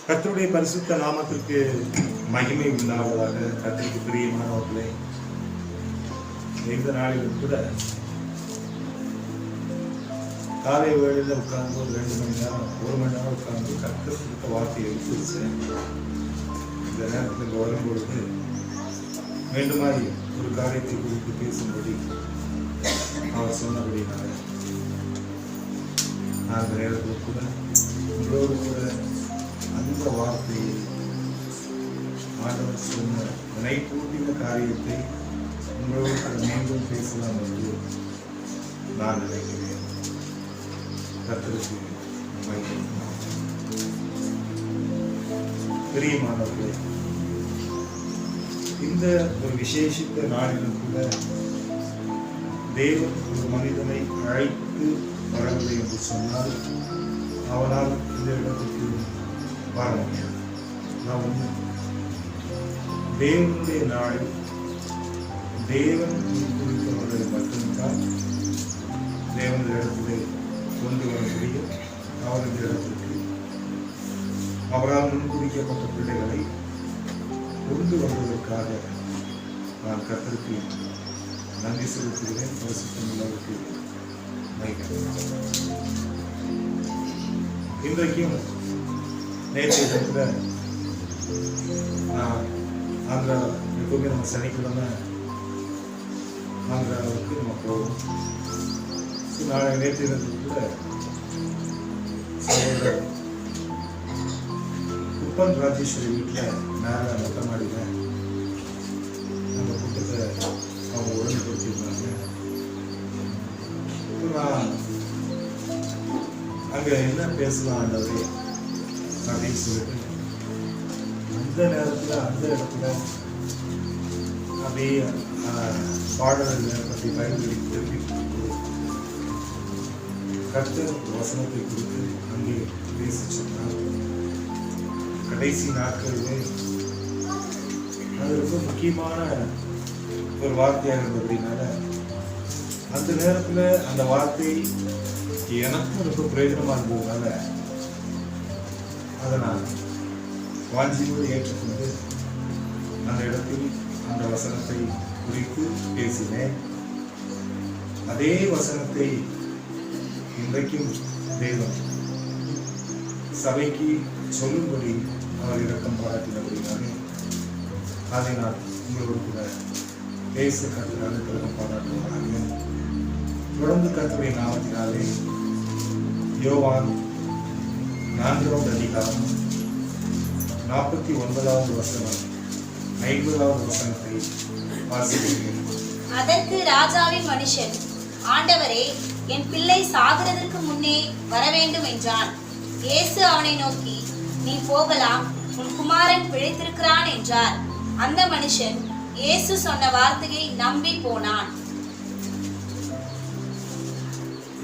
கர்த்தருடைய பரிசுத்த நாமத்திற்கு மகிமை உண்டாவதாக. கர்த்தருக்கு பிரியமானவர்களே, இந்த நாளிலும் கூட காலை வேளையில் உட்கார்ந்து ஒரு 2 மணி நேரம் 1 மணி நேரம் உட்கார்ந்து கர்த்தர் கொடுத்த வார்த்தையை எடுத்துருச்சேன். இந்த நேரத்தில் வரும்பொழுது மீண்டுமாய் ஒரு காரியத்தை குறித்து பேசும்படி அவர் சொன்னபடினால நான் அந்த நேரத்தில் கூட உங்களோடு கூட அந்த வார்த்தையை ஆண்டவர் சொன்ன நினைப்பூட்டின காரியத்தை உங்களோடு மீண்டும் பேசலாம் என்று நான் நினைக்கிறேன். கர்த்தருக்கு பிரியமானவர்களே, இந்த ஒரு விசேஷித்த நாளிலும் கூட தேவன் ஒரு மனிதனை அழைத்து வரவில்லை என்று சொன்னால் அவனால் இந்த இடத்துக்கு வர முடியாது. நான் ஒன்று, தேவனுடைய நாளில் தேவன் குறித்தவர்களை மட்டும்தான் தேவனுடைய இடத்திலே கொண்டு வர முடியும். அவருடைய இடத்திற்கு அவரால் முன்குறிக்கப்பட்ட பிள்ளைகளை கொண்டு வருவதற்காக நான் கர்த்தருக்கு நன்றி செலுத்துகிறேன். பரிசுத்தமுள்ளவருக்கு இன்றைக்கும் நேற்றைய தினத்தில் நான் ஆந்திரா, எப்பவுமே நம்ம சனிக்கிழமை ஆந்திராவுக்கு நம்ம போவோம். நாளை நேற்றைய தினத்தில் கூட குப்பன் ராஜேஸ்வரி வீட்டில் மேலே மொட்டை மாடியில் அந்த கூட்டத்தை அவங்க ஒழுங்குபடுத்தியிருந்தாங்க. நான் அங்கே என்ன பேசலாம் ஆண்டவரே அப்படின்னு சொல்லிட்டு அந்த நேரத்தில் அந்த இடத்துல அப்படியே பாடல்களை பற்றி பயன்படுத்தி திருப்பி கர்த்தர் வசனத்தை குறித்து அங்கே பேசி சொன்னார். கடைசி நாட்களிலே அது ரொம்ப முக்கியமான ஒரு வார்த்தையாக இருந்ததுனால அந்த நேரத்தில் அந்த வார்த்தை எனக்கும் ரொம்ப பிரயோஜனமாக இருந்ததுனால அதை நான் வாஞ்சியோடு ஏற்றுக்கொண்டு அந்த இடத்தில் அந்த வசனத்தை குறித்து பேசினேன். அதே வசனத்தை இன்றைக்கும் தேவன் சபைக்கு சொல்லும்படி அவர் இரக்கம் பாராட்டினபடினாலே அதை நான் உங்களோடு கூட பேச கற்றுக்காக இரக்கம் பாராட்டுவாங்க. தொடர்ந்து கர்த்தருடைய நாமத்தினாலே யோவான் 4ஆம் அதிகாரம் 49வது வசனம் 50வது வசனத்தை வாசிக்கிறேன். அதற்கு ராஜாவின் மனுஷன், ஆண்டவரே, என் பிள்ளை சாகிறதற்கு முன்னே வர வேண்டும் என்றான். இயேசு அவனை நோக்கி, நீ போகலாம், உன் குமாரன் பிழைத்திருக்கிறான் என்றார். அந்த மனுஷன் இயேசு சொன்ன வார்த்தையை நம்பி போனான்.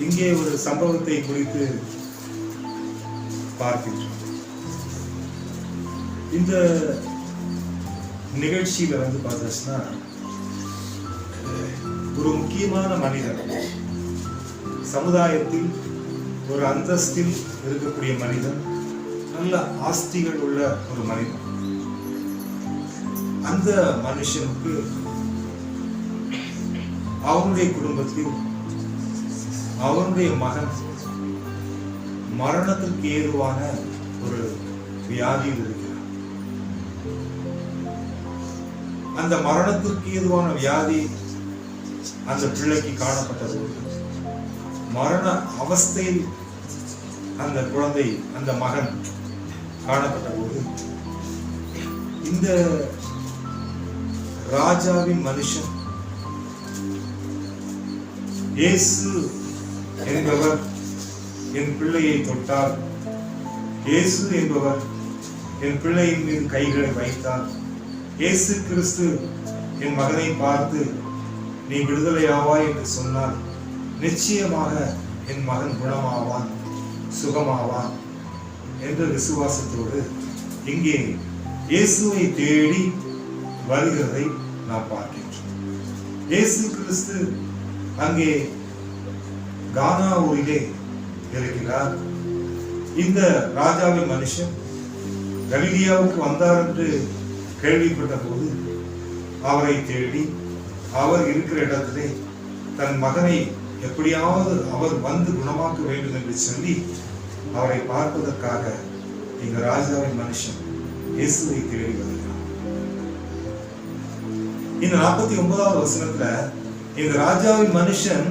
இங்கே ஒரு சம்பவத்தை குறித்து பார்க்கின்றோம். இந்த நிகழ்ச்சியில பார்த்தீங்கன்னா ஒரு முக்கியமான மனிதன், சமுதாயத்தில் ஒரு அந்தஸ்தில் இருக்கக்கூடிய மனிதன், நல்ல ஆஸ்திகள் உள்ள ஒரு மனிதன். அந்த மனுஷனுக்கு அவனுடைய குடும்பத்தில் அவனுடைய மகன் மரணத்திற்கு ஏதுவான ஒரு வியாதியில் இருக்கிறார். அந்த மரணத்திற்கு ஏதுவான வியாதி அந்த பிள்ளைக்கு காணப்பட்டது. மரண அவஸ்தையில் அந்த குழந்தை, அந்த மகன் காணப்பட்ட போது இந்த ராஜாவின் மனுஷன் இயேசு என்பவர் என் பிள்ளையை தொட்டார், இயேசு என்பவர் என் பிள்ளையின் மீது கைகளை வைத்தார், இயேசு கிறிஸ்து என் மகனை பார்த்து நீ விடுதலையாவாய் என்று சொன்னார், நிச்சயமாக என் மகன் குணமாவான், சுகமாவான் என்ற விசுவாசத்தோடு இங்கே இயேசுவை தேடி வருகிறதை நாம் பார்க்கின்றோம். இயேசு கிறிஸ்து அங்கே கானா ஊரிலே இருக்கிறார். இந்த ராஜாவின் மனுஷன் கலிலியாவுக்கு வந்தார் என்று கேள்விப்பட்ட போது அவரை தேடி அவர் இருக்கிற இடத்திலே தன் மகனை எப்படியாவது அவர் வந்து குணமாக்க வேண்டும் என்று சொல்லி அவரை பார்ப்பதற்காக இந்த ராஜாவின் மனுஷன் இயேசுவை தேடி வருகிறார். இந்த 49வது வசனத்துல இந்த ராஜாவின் மனுஷன்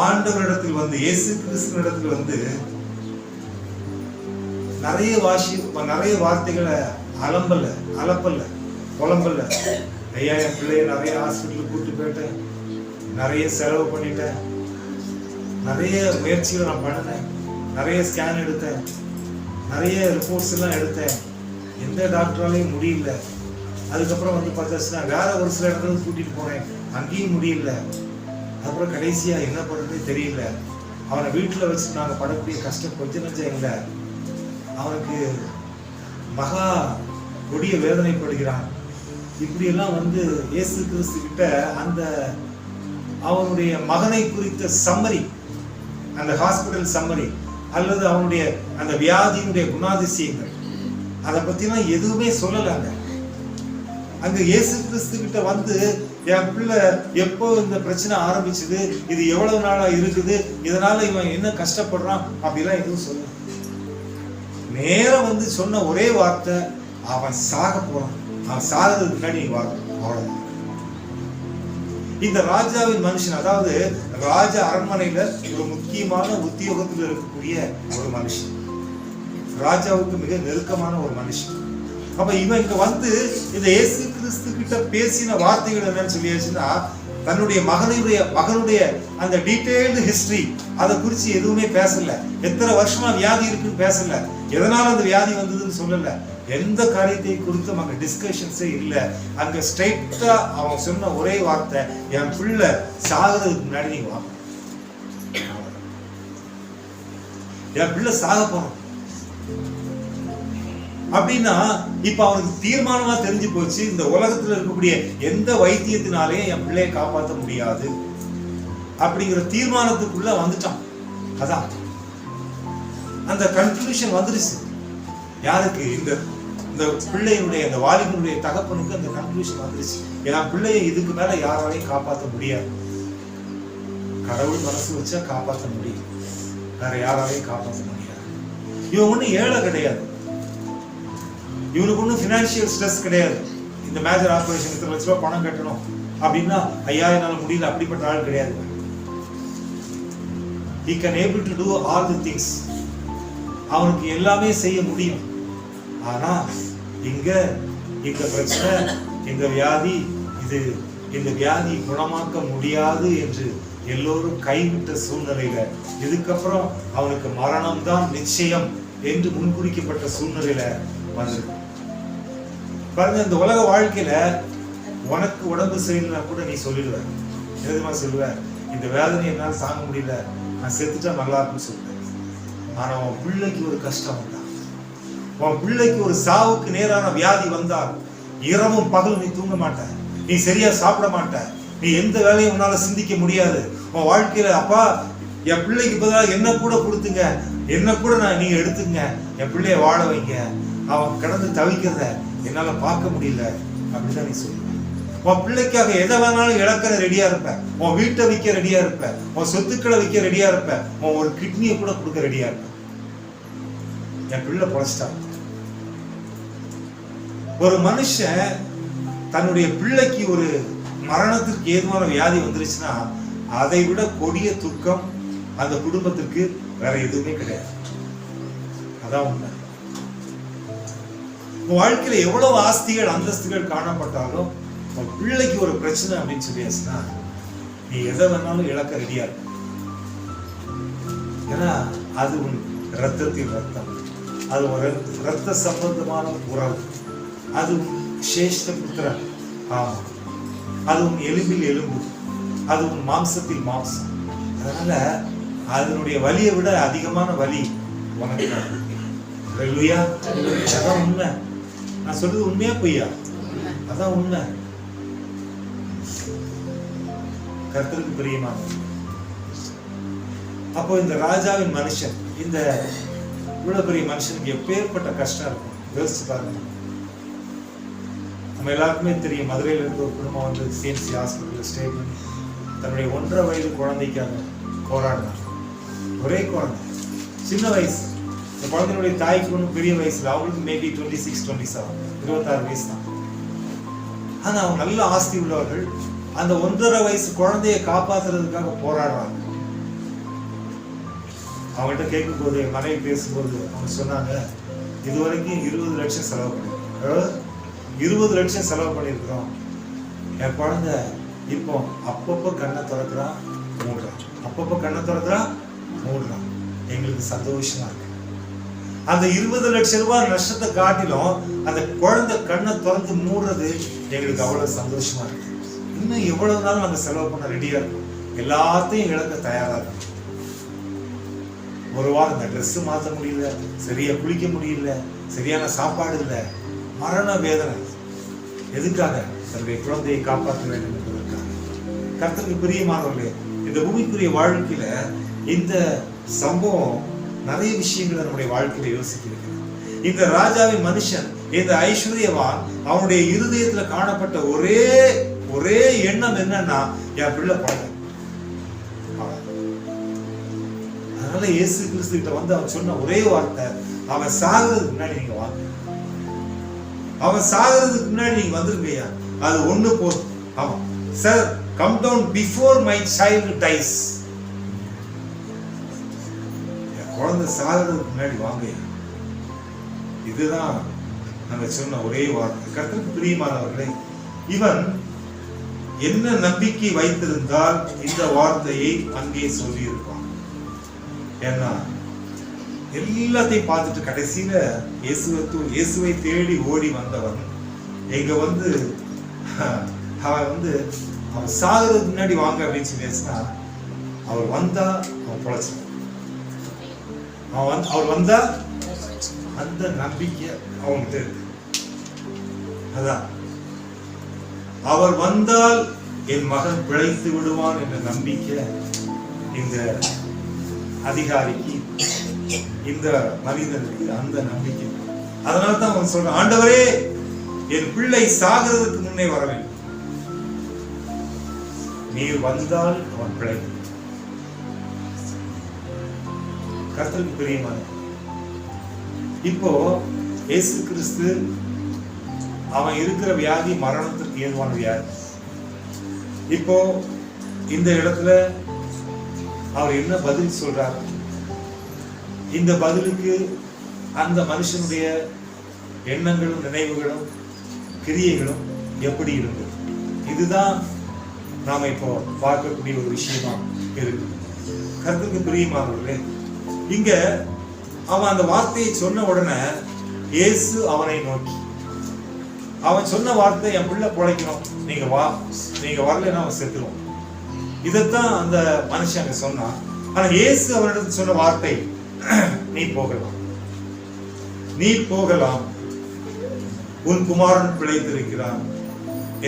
ஆண்டவரிடத்தில் வந்து, இயேசு கிறிஸ்துவினிடத்தில் வந்து நிறைய வார்த்தைகளை அலப்பல்ல புலம்பல்ல. ஐயா, என் பிள்ளைய நிறைய ஹாஸ்பிட்டலுக்கு கூட்டு போயிட்டேன், நிறைய செலவு பண்ணிட்டேன், நிறைய முயற்சிகளை நான் பண்ணினேன், நிறைய ஸ்கேன் எடுத்தேன், நிறைய ரிப்போர்ட்ஸ் எல்லாம் எடுத்தேன், எந்த டாக்டராலையும் முடியல. அதுக்கப்புறம் வந்து பார்த்தாச்சுன்னா வேற ஒரு சில இடத்துல கூட்டிட்டு போனேன், அங்கேயும் முடியல. அப்புறம் கடைசியா என்ன பண்றதுன்னு தெரியல. அவனை வீட்டுல வச்சு நாங்க படக்கூடிய கஷ்டம் கொஞ்சம் நஞ்சம் இல்லை. அவனுக்கு மகா கொடிய வேதனைப்படுகிறான். இப்படி எல்லாம் வந்து இயேசு கிறிஸ்து கிட்ட அந்த அவனுடைய மகனை குறித்த சம்மரி, அந்த ஹாஸ்பிட்டல் சம்மரி அல்லது அவனுடைய அந்த வியாதியினுடைய குணாதிசயங்கள் அதை பத்திலாம் எதுவுமே சொல்லலாங்க. அங்க இயேசு கிறிஸ்து கிட்ட வந்து என் பிள்ளை எப்போ இந்த பிரச்சனை ஆரம்பிச்சது, இது எவ்வளவு நாளா இருக்குது, இதனால இவன் என்ன கஷ்டப்படுறான் அப்படிலாம் எதுவும் சொல்ல. நேரம் வந்து சொன்ன ஒரே வார்த்தை, அவன் சாக போறான், அவன் சாகிறதுக்கு முன்னாடி அவ்வளவுதான். இந்த ராஜாவின் மனுஷன், அதாவது ராஜ அரண்மனையில ஒரு முக்கியமான உத்தியோகத்தில் இருக்கக்கூடிய ஒரு மனுஷன், ராஜாவுக்கு மிக நெருக்கமான ஒரு மனுஷன். அப்ப இவன் இங்க வந்து இந்த இயேசு கிறிஸ்து கிட்ட பேசின வார்த்தைகள் என்னன்னு சொல்லியாச்சுன்னா, தன்னுடைய மகனுடைய அந்த டீடைல்டு ஹிஸ்டரி அதை குறிச்சு எதுவுமே பேசல. எத்தனை வருஷமா வியாதி இருக்குன்னு பேசல, எதனால அந்த வியாதி வந்ததுன்னு சொல்லல, எந்த காரியத்தை குறித்து அங்க டிஸ்கஷன்ஸே இல்லை. அங்க ஸ்ட்ரைட்டா அவன் சொன்ன ஒரே வார்த்தை, என் பிள்ளை சாகிறதுக்கு முன்னாடி நீ வாங்க, என் பிள்ளை சாக போறோம் அப்படின்னா இப்ப அவனுக்கு தீர்மானமா தெரிஞ்சு போச்சு, இந்த உலகத்துல இருக்கக்கூடிய எந்த வைத்தியத்தினாலேயும் என் பிள்ளையை காப்பாற்ற முடியாது அப்படிங்கிற தீர்மானத்துக்குள்ள வந்துட்டான். அதான் அந்த கன்க்ளூஷன் வந்துருச்சு. யாருக்கு? இந்த பிள்ளையினுடைய அந்த வாலிபனுடைய தகப்பனுக்கு அந்த கன்க்ளூஷன் வந்துருச்சு. என் பிள்ளையை இதுக்கு மேல யாராலையும் காப்பாற்ற முடியாது. கடவுள் மனசு வச்சா காப்பாற்ற முடியும், வேற யாராலையும் காப்பாற்ற முடியாது. இவன் ஒண்ணு ஏழை கிடையாது, இவனுக்கு ஒன்றும் ஃபினான்ஷியல் ஸ்ட்ரெஸ் கிடையாது. இந்த மேஜர் ஆபரேஷன் இத்தனை லட்ச ரூபாய் பணம் கட்டணும் அப்படின்னா 5000 முடியல, அப்படிப்பட்ட ஆள் கிடையாது. He can able to do all the things. அவனுக்கு எல்லாமே செய்ய முடியும். ஆனா இந்த பிரச்சனை, இந்த வியாதி, இந்த வியாதி குணமாக்க முடியாது என்று எல்லோரும் கைவிட்ட சூழ்நிலையில, இதுக்கப்புறம் அவனுக்கு மரணம் தான் நிச்சயம் என்று முன்குறிக்கப்பட்ட சூழ்நிலையில வந்திருக்கு. பாருங்க, இந்த உலக வாழ்க்கையில உனக்கு உடம்பு சரியில்லைன்னா கூட நீ சொல்லிடுவ, எதுமா சொல்லுவ, இந்த வேதனை என்னால் தாங்க முடியல, நான் செத்துட்டா நல்லா இருக்குன்னு சொல்லுவேன். ஆனா உன் பிள்ளைக்கு ஒரு கஷ்டம் வந்தா, உன் பிள்ளைக்கு ஒரு சாவுக்கு நேரான வியாதி வந்தால் இரவும் பகலும் நீ தூங்க மாட்ட, நீ சரியா சாப்பிட மாட்ட, நீ எந்த வேலையும் உன்னால சிந்திக்க முடியாது. உன் வாழ்க்கையில அப்பா என் பிள்ளைக்கு பதிலாக என்ன கூட கொடுத்துங்க, என்ன கூட நீங்க எடுத்துங்க, என் பிள்ளைய வாழ வைங்க, அவன் கடந்து தவிக்கிறத என்னால பார்க்க முடியல அப்படிதான் நீ சொல்லுவ. உன் பிள்ளைக்காக எதை வேணாலும் இழக்கிற ரெடியா இருப்ப, உன் வீட்டை விற்க ரெடியா இருப்ப, உன் சொத்துக்களை விற்க ரெடியா இருப்ப, உன் ஒரு கிட்னியை கூட கொடுக்க ரெடியா இருப்ப. என் பிள்ளை பொழைச்சிட்டான். ஒரு மனுஷன் தன்னுடைய பிள்ளைக்கு ஒரு மரணத்திற்கு ஏதுவான வியாதி வந்துருச்சுன்னா அதை விட கொடிய துக்கம் அந்த குடும்பத்திற்கு வேற எதுவுமே கிடையாது. அதான் உண்மை. உன் வாழ்க்கையில எவ்வளவு ஆஸ்திகள் அந்தஸ்துகள் காணப்பட்டாலும் உன் பிள்ளைக்கு ஒரு பிரச்சனை அப்படின்னு சொல்லியாச்சுன்னா நீ எதை வேணாலும் இழக்க ரெடியா இருக்க. ஏன்னா அது உன் ரத்தத்தின் ரத்தம், அது ஒரு ரத்த சம்பந்தமான உறவு, அது உன் சேஷ்ட புத்திரன், ஆமா, அது உன் எலும்பில் எலும்பு, அது உன் மாம்சத்தில் மாம்சம். அதனால அதனுடைய வலியை விட அதிகமான வலி உனக்கு. அதான் உண்மை. நான் சொல்றது உண்மையா பொய்யா? அதான் உண்மை. கர்த்தருக்கு பிரியமான. அப்போ இந்த ராஜாவின் மனுஷன், இந்த இவ்வளவு பெரிய மனுஷனுக்கு எப்பேற்பட்ட கஷ்டம் இருக்கும். யோசிச்சு பாருங்க. நம்ம எல்லாருக்குமே தெரியும், மதுரையில இருந்து ஒரு குடும்பம் வந்து சிஎம்சி ஹாஸ்பிட்டல் ஸ்டே பண்ணி தன்னுடைய 1.5 வயது குழந்தைக்காக போராடினாங்க. ஒரே குழந்தை, சின்ன வயசு. இந்த குழந்தையுடைய தாய்க்கு ஒன்றும் பெரிய வயசுல, அவங்களுக்கு மேபி 26, 27, 26 வயசு தான். ஆனா அவங்க நல்ல ஆஸ்தி உள்ளவர்கள். அந்த 1.5 வயசு குழந்தையை காப்பாத்துறதுக்காக போராடுறாங்க. அவங்கள்ட்ட கேட்கும் போது, மனைவி பேசும்போது அவங்க சொன்னாங்க, இதுவரைக்கும் 20 லட்சம் செலவு பண்ணிருக்கோம், 20 லட்சம் செலவு பண்ணியிருக்கிறோம். என் குழந்தை இப்போ அப்பப்போ கண்ணை திறக்கிறான், மூடுறான், அப்பப்போ கண்ணை திறக்கிறான், மூடுறான். எங்களுக்கு சந்தோஷமா இருக்கு. அந்த 20 லட்சம் ரூபாய் நஷ்டத்தை காட்டிலும் அந்த குழந்தை கண்ணை திறந்து மூடுறது எங்களுக்கு அவ்வளவு சந்தோஷமா இருக்கு. இன்னும் எவ்வளவு நாள் நாங்க செலவு பண்ண ரெடியா இருக்கும், எல்லாத்தையும் இழக்க தயாரா இருக்கும். ஒரு வாரம் இந்த ட்ரெஸ் மாற்ற முடியல, சரியா குளிக்க முடியல, சரியான சாப்பாடு இல்லை, மரண வேதனை. எதுக்காக? தன்னுடைய குழந்தையை காப்பாற்ற வேண்டும் என்பதற்காக. கர்த்தருக்கு பிரியமானவர்களே, இந்த பூமிக்குரிய வாழ்க்கையில இந்த சம்பவம் நிறைய விஷயங்களை நம்முடைய வாழ்க்கையில யோசிக்கிறது. இந்த ராஜாவின் மனுஷன், இந்த ஐஸ்வர்யவான், அவனுடைய இருதயத்துல காணப்பட்ட ஒரே எண்ணம் என்னன்னா, என் பிள்ளை பழக. அதனால இயேசு கிறிஸ்து கிட்ட வந்து அவன் சொன்ன ஒரே வார்த்தை, அவன் சாகிறதுக்கு முன்னாடி நீங்க வாங்க, அவன் சாகிறதுக்கு முன்னாடி நீங்க வந்துருங்கய்யா, அது ஒண்ணு போதும். ஆமா sir, come down before my child dies. என் குழந்தை சாகிறதுக்கு முன்னாடி வாங்கய்யா. இதுதான் நாங்க சொன்ன ஒரே வார்த்தை. கர்த்தருக்கு பிரியமானவர்களே, இவன் என்ன நம்பிக்கை வைத்திருந்தால் இந்த வார்த்தையை அங்கே சொல்லி இருப்பான். ஏன்னா எல்லாத்தையும் பார்த்துட்டு கடைசியில இயேசுவை தேடி ஓடி வந்தவன் எங்க வந்து அவன் சாகிறதுக்கு முன்னாடி வாங்க அப்படின்னு சொல்லி அவர் வந்தா அவன் பொழைச்சான். அவர் வந்தா அந்த நம்பிக்கை அவன்கிட்ட இருக்கு. அதான் அவர் வந்தால் என் மகன் பிழைத்து விடுவான் என்ற நம்பிக்கை இந்த அதிகாரிக்கு, இந்த மனிதனுக்கு அந்த நம்பிக்கை. அதனால தான் அவன் சொல்றான், ஆண்டவரே என் பிள்ளை சாகிறதுக்கு முன்னே வர வேண்டும், நீர் வந்தால் அவன் பிழைக்கும். கர்த்தருக்கு பிரியமான இப்போ இயேசு கிறிஸ்து அவன் இருக்கிற வியாதி மரணத்திற்கு ஏதுவான வியாதி. இப்போ இந்த இடத்துல அவர் என்ன பதில் சொல்றார்? இந்த பதிலுக்கு அந்த மனுஷனுடைய எண்ணங்களும் நினைவுகளும் கிரியைகளும் எப்படி இருந்தது? இதுதான் நாம இப்போ பார்க்கக்கூடிய ஒரு விஷயமா இருக்கு. கர்த்தருக்கு பிரியமானவர்களே, இங்க அவன் அந்த வார்த்தையை சொன்ன உடனே இயேசு அவனை நோக்கி, அவன் சொன்ன வார்த்தை, என் பிள்ளை பிழைக்கணும், நீங்க வா, நீங்க வரலைன்னா அவன் செத்துருவோம். இதைத்தான் அந்த மனுஷன் அங்க சொன்னான். ஆனா இயேசு அவனிடத்தில் சொன்ன வார்த்தை, நீ போகலாம், நீ போகலாம், உன் குமாரன் பிழைத்திருக்கிறான்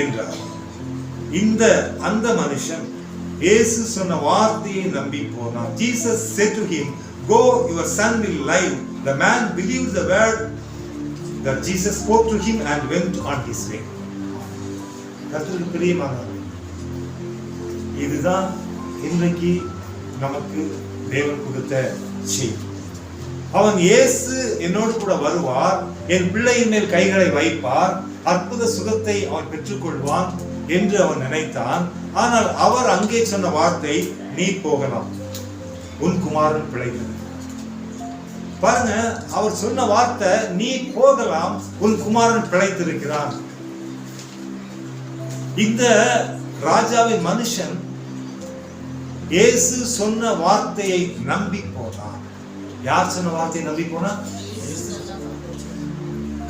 என்றார். அந்த மனுஷன் இயேசு சொன்ன வார்த்தையை நம்பி போனான். Jesus said to him, go, your son will live. The man believed the word that Jesus spoke to him and went on his way. கர்த்தருக்கு பிரியமானவர்களே, இதுதான் இன்றைக்கு நமக்கு தேவன் கொடுத்த செய்தி. அவன் இயேசு என்னோடு கூட வருவார், என் பிள்ளையின் மேல் கைகளை வைப்பார், அற்புத சுகத்தை அவன் பெற்றுக்கொள்வான் என்று அவன் நினைத்தான். ஆனால் அவர் அங்கே சொன்ன வார்த்தை, நீ போகலாம், உன் குமாரன் பிழைத்தது. பாருங்க, அவர் சொன்ன வார்த்தை, நீ போகலாம், உன் குமாரன் பிழைத்திருக்கிறான். இந்த ராஜாவின் மனுஷன் இயேசு சொன்ன வார்த்தையை நம்பி போனான். யார் சொன்ன வார்த்தையை நம்பி போனா?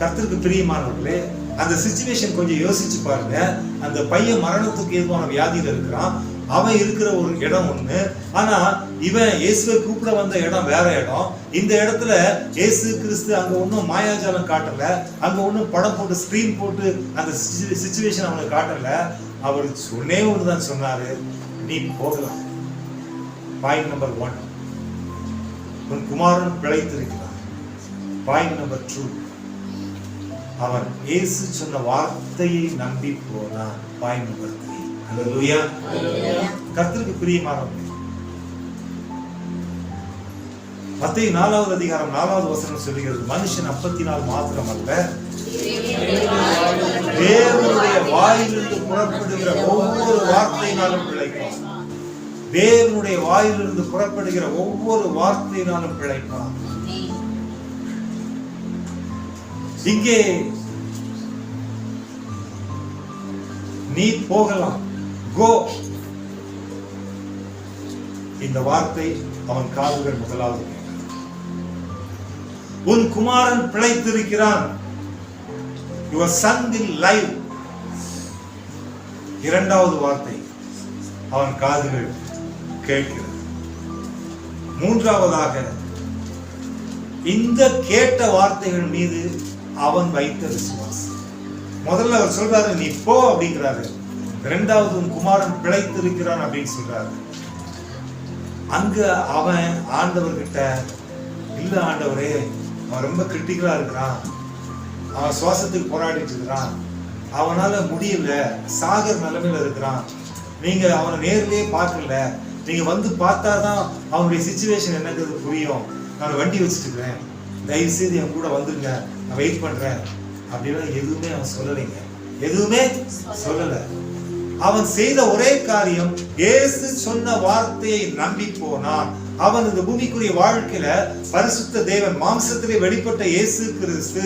கர்த்தருக்கு பிரியமானவர்களே, அந்த சிச்சுவேஷன் கொஞ்சம் யோசிச்சு பாருங்க. அந்த பையன் மரணத்துக்கு ஏதுவான வியாதியில இருக்கிறான். அவன் இருக்கிற ஒரு இடம் ஒண்ணு, ஆனா இவன் இயேசுவை கூப்பிட வந்த இடம் வேற இடம். இந்த இடத்துல இயேசு கிறிஸ்து அங்க ஒன்னும் மாயாஜாலம் காட்டல, அங்க ஒன்னும் படம் போட்டு ஸ்கிரீன் போட்டு அந்த சிச்சுவேஷன் அவனுக்கு காட்டல. அவர் சொன்னே ஒண்ணுதான் சொன்னாரு, நீ போகலாம். பாயிண்ட் நம்பர் 1, உன் குமாரன் பிழைத்திருக்கிறான். பாயிண்ட் நம்பர் 2, அவன் இயேசு சொன்ன வார்த்தையை நம்பி போனான். Point number 3. அல்லேலூயா. கர்த்தருக்கு பிரியமானவர்களே, மத்தேயு 4வது அதிகாரம் 4வது வசனம் சொல்லுகிறது, மனுஷன் அப்பத்தினால் மாத்திரமல்ல தேவனுடைய வாயிலிருந்து புறப்படுகிற ஒவ்வொரு வார்த்தையினாலும் பிழைப்பான். தேவனுடைய வாயிலிருந்து புறப்படுகிற ஒவ்வொரு வார்த்தையினாலும் பிழைப்பான். இங்கே நீ போகலாம், கோ. இந்த வார்த்தை அவன் காதுகள் முதலாவது. உன் குமாரன் பிழைத்திருக்கிறான். Your son will live. இரண்டாவது வார்த்தை அவன் காதுகள் கேட்கிறது. மூன்றாவதாக இந்த கேட்ட வார்த்தைகள் மீது அவன் வைத்த விசுவாசம். முதல்ல அவர் சொல்றாரு, நீ போ அப்படிங்கிறாரு. இரண்டாவது, உன் குமாரன் பிழைத்திருக்கிறான் அப்படின்னு சொல்றாரு. அங்க அவன் ஆண்டவர்கிட்ட, இல்ல ஆண்டவரே, அவன் ரொம்ப கிரிட்டிக்கலா இருக்கிறான், அவன் சுவாசத்துக்கு போராடிட்டு இருக்கிறான், அவனால முடியல, சாகர நிலைமையில இருக்கிறான், நீங்க அவனை நேர்லயே பார்க்கல, நீங்க வந்து பார்த்தாதான் அவனுடைய சிச்சுவேஷன் என்னங்கிறது புரியும், நான் வண்டி வச்சுட்டு இருக்கிறேன், தயவு செய்து என் கூட வந்துருங்க, நான் வெயிட் பண்றேன் அப்படின்னா எதுவுமே அவன் சொல்லலைங்க. எதுவுமே சொல்லல. அவன் செய்த ஒரே காரியம், இயேசு சொன்ன வார்த்தையை நம்பி போனான். அவன் இந்த பூமிக்குரிய வாழ்க்கையில பரிசுத்த தேவன் மாம்சத்திலே வெளிப்பட்ட இயேசு கிறிஸ்து,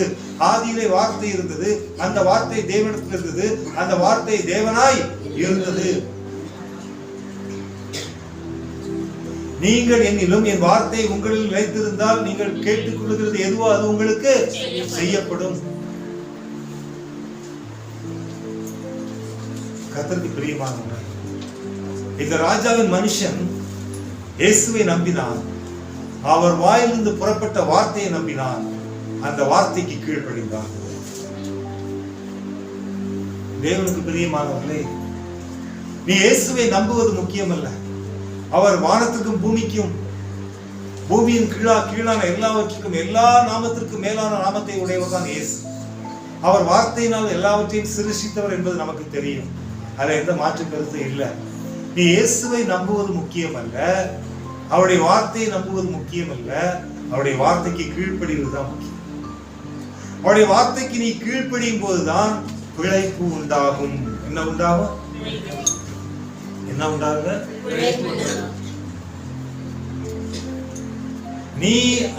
ஆதியிலே வார்த்தை இருந்தது, அந்த வார்த்தை தேவனிடத்தில் இருந்தது, அந்த வார்த்தை தேவனாய் இருந்தது. நீங்கள் என்னிலும் என் வார்த்தை உங்களில் நிலைத்திருந்தால் நீங்கள் கேட்டுக்கொள்கிறது எதுவோ அது உங்களுக்கு செய்யப்படும். கர்த்தருக்கு பிரியமானவர்களே, இந்த ராஜாவின் மனுஷன் இயேசுவை நம்பினான். அவர் வாயிலிருந்து புறப்பட்ட வார்த்தையை நம்பினான். அந்த வார்த்தைக்கு கீழ்ப்படிந்தான். தேவனுக்கு பிரியமானவர்களே, நீ இயேசுவை நம்புவது முக்கியமல்ல. அவர் வானத்துக்கும் பூமிக்கும், பூமியின் கீழான எல்லாவற்றுக்கும், எல்லா நாமத்திற்கும் மேலான நாமத்தை உடையவர் தான் இயேசு. அவர் வார்த்தையினால் எல்லாவற்றையும் சிருஷ்டித்தவர் என்பது நமக்கு தெரியும். அதில் எந்த மாற்று கருத்து இல்லை. நீ இயேசுவை நம்புவது முக்கியமல்ல, அவருடைய வார்த்தையை நம்புவது முக்கியமல்ல, அவருடைய வார்த்தைக்கு கீழ்ப்படிவது தான் முக்கியம். அவருடைய வார்த்தைக்கு நீ கீழ்ப்படியும் போதுதான் பிழைப்பு உண்டாகும். என்ன உண்டாகும்? என்ன உண்டாகுங்க? நீ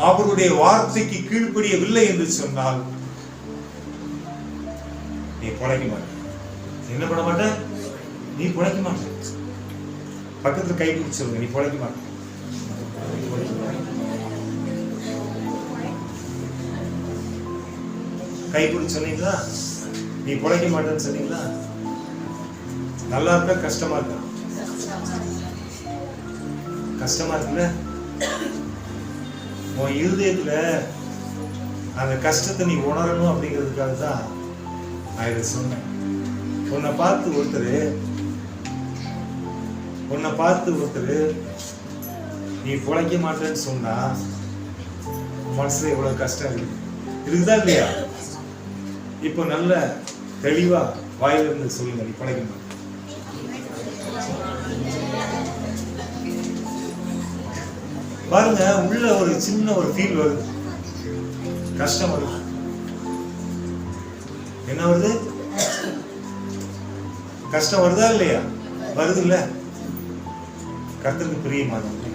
அவருடைய வார்த்தைக்கு கீழ்ப்படியவில்லை என்று சொன்னால் நீ பிழைக்க மாட்ட. என்ன பண்ண மாட்ட? நீ பிழைக்க மாட்ட. பக்கத்துல கை பிடிச்சு சொல்லுங்க, நீ பிழைக்க மாட்ட. கை பிடிச்சு சொன்னீங்களா? நீ பிழைக்க மாட்டேன்னு சொன்னீங்களா? நல்லா இருக்கா கஷ்டமா இருக்கா? கஷ்டமா இருக்குல்ல? உன் இருதயத்துல அந்த கஷ்டத்தை நீ உணரணும் அப்படிங்கிறதுக்காக தான் நான் இதை சொன்னேன். உன்னை பார்த்து ஒருத்தர் நீ பிழைக்க மாட்டேன்னு சொன்னா மனசுல எவ்வளவு கஷ்டம் இருக்குதா இல்லையா? இப்போ நல்ல தெளிவா வாயில இருந்து சொல்லுங்க, நீ பிழைக்க மாட்டேன். பாருங்க, உள்ள ஒரு சின்ன ஒரு ஃபீல் வருது, கஷ்டம் வருது. என்ன வருது? கஷ்டம் வருதா இல்லையா? வருது இல்ல? கர்த்தருக்கு பிரியமானவர்களே,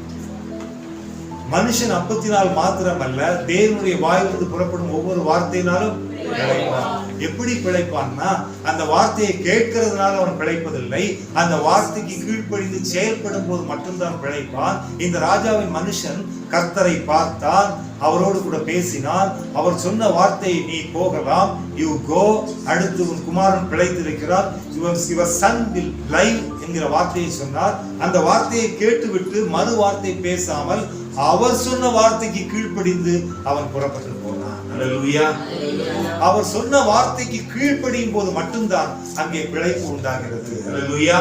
மனுஷன் அப்பத்தினால் மாத்திரமல்ல தேவனுடைய வாயிலிருந்து புறப்படும் ஒவ்வொரு வார்த்தையினாலும் பிழைப்பான். எப்படி பிழைப்பான்னா, அந்த வார்த்தையை கேட்கிறதுனால அவன் பிழைப்பதில்லை, அந்த வார்த்தைக்கு கீழ்ப்படிந்து செயல்படும் போது மட்டும்தான் பிழைப்பான். இந்த ராஜாவின் மனுஷன் கர்த்தரை பார்த்தான், அவரோடு கூட பேசினான். அவர் சொன்ன வார்த்தையை, நீ போகலாம், யூ கோ. அடுத்து, உன் குமாரன் பிழைத்திருக்கிறார், your son will live என்கிற வார்த்தையை சொன்னார். அந்த வார்த்தையை கேட்டுவிட்டு மறு வார்த்தை பேசாமல் அவர் சொன்ன வார்த்தைக்கு கீழ்ப்படிந்து அவன் புறப்பட்டு போனான். அல்லேலூயா. அவர் சொன்ன வார்த்தைக்கு கீழ்ப்படியும் போது மட்டும்தான் அங்கே பிழைப்பு உண்டாகிறது. அல்லேலூயா.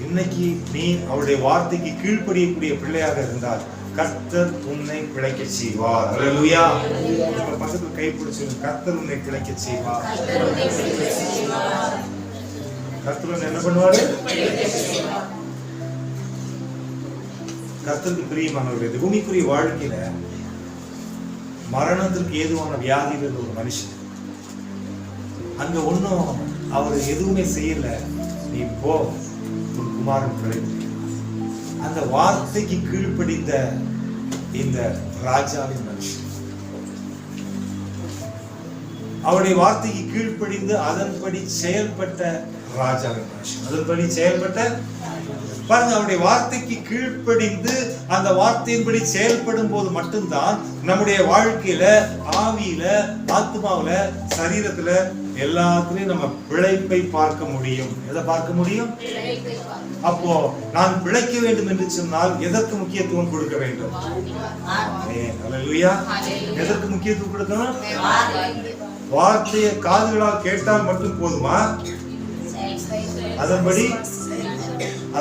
இன்னைக்கு நீ அவருடைய வார்த்தைக்கு கீழ்ப்படியக்கூடிய பிள்ளையாக இருந்தால் கர்த்தர் உன்னை பிழைக்க செய்வார். அல்லேலூயா. பக்கத்துல கை பிடிச்சு கர்த்தர் உன்னை பிழைக்க செய்வார். கர்த்தர் என்ன பண்ணுவாரு? கர்த்தருக்கு பிரியமானவர்கள், இந்த பூமிக்குரிய வாழ்க்கையில மரணத்திற்கு ஏதுவான வியாதியில் இருந்த ஒரு மனுஷன் அங்க ஒன்னும் அவர் எதுவுமே செய்யல. நீ போ, உன் குமாரன் பிழைப்பு. அந்த வார்த்தைக்கு கீழ்ப்படிந்த இந்த ராஜாவின் மனுஷன் அவருடைய வார்த்தைக்கு கீழ்ப்படிந்து அதன்படி செயல்பட்ட ராஜாவின் மனுஷன், அதன்படி செயல்பட்ட பாருங்க, அவருடைய வார்த்தைக்கு கீழ்ப்படிந்து அந்த வார்த்தையின்படி செயல்படும் போது மட்டும்தான் நம்முடைய வாழ்க்கையில, ஆவியில, ஆத்மாவில, சரீரத்துல எல்லாத்துலயும் நம்ம பிழைப்பை பார்க்க முடியும். எதை பார்க்க முடியும்? அப்போ நான் பிழைக்க வேண்டும் என்று சொன்னால் எதற்கு முக்கியத்துவம் கொடுக்க வேண்டும்? அல்லேலூயா. எதற்கு முக்கியத்துவம் கொடுக்கணும்? வார்த்தையை காதுகளால் கேட்டால் மட்டும் போதுமா?